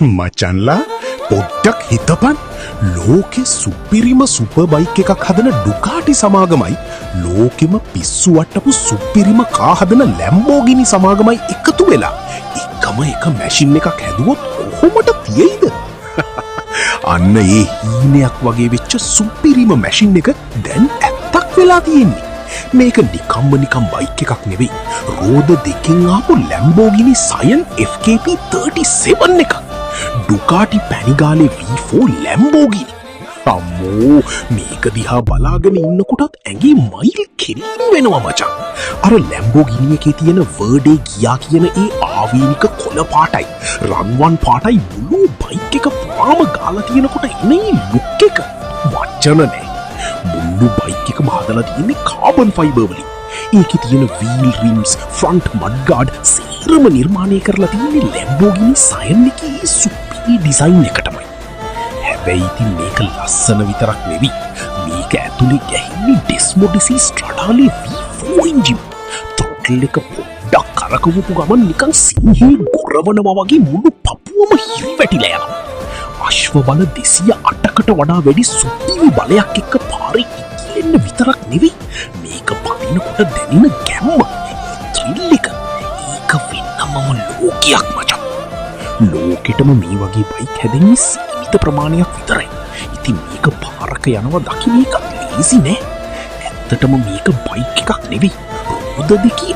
මචන්ලා පොඩ්ඩක් හිතපන් ලෝකෙ සුපිරිම සුපර් බයික් එකක් හදන ඩුකාටි සමාගමයි ලෝකෙම පිස්සු වට්ටපු සුපිරිම කා හදන ලැම්බෝගිනි සමාගමයි එකතු වෙලා එකම එක මැෂින් එකක් හැදුවොත් කොහොමද තියෙයිද? අන්න ඒ හීනයක් වගේ වෙච්ච සුපිරිම මැෂින් එක දැන් ඇත්තක් වෙලා තියෙන්නේ. මේක නිකම් බයික් එකක් නෙවෙයි. රෝද දෙකෙන් ආපු ලැම්බෝගිනි සයන් FKP 37 එකක්. ඩුකාටි පැණිගාලේ V4 ලැම්බෝගිනි. අම්මෝ මේක දිහා බලාගෙන ඉන්නකොටත් ඇඟේ මයිල් කෙලින් වෙනවා මචං. අර ලැම්බෝගිනි එකේ තියෙන වර්ඩේ ගියා කියන ඒ ආවේනික කොළ පාටයි රන්වන් පාටයි මුළු බයික් එක පුරාම ගාලා තියෙනකොට එනේ ලුක් එක වචන නෑ. මුළු බයික් එකම හදලා තියෙන්නේ කාබන් ෆයිබර් වලින්. ඒකේ තියෙන වීල් රිම්ස් ෆ්‍රන්ට් මඩ් ගාඩ් සේරම නිර්මාණය කරලා තියෙන්නේ ලැම්බෝගිනි සයන් එකේ සුපිරි ඩිසයින් එකටමයි. හැබැයි ඉතින් මේක ලස්සන විතරක් නෙවෙයි. මේක ඇතුලේ ගැහින්නේ ඩෙස්මොඩිසි ස්ට්‍රාඩාලේ V4 එන්ජින්. ට්‍රොටල් එක පොඩ්ඩක් කරකවපු ගමන් නිකන් සිංහේ ගොරවනවා වගේ මුළු පපුවම හිරි වැටිලා යනවා. අශ්ව බල 208කට වඩා වැඩි සුපිරි බලයක් එක්ක පාරේ ඉක්ලෙන්න විතරක් නෙවෙයි මේක පදිනකොට දැනෙන ගැම්ම ත්‍රිල් එක ඒක වෙනමම ලෝකයක් මචං. ලෝකෙටම මේ වගේ බයික් හැදෙන්නේ සීමිත ප්‍රමාණයක් විතරයි. ඉතින් මේක පාරක යනවා දකින්න එක ලේසි නෑ. ඇත්තටම මේක බයික් එකක් නෙවෙයි. රෝද දෙකේ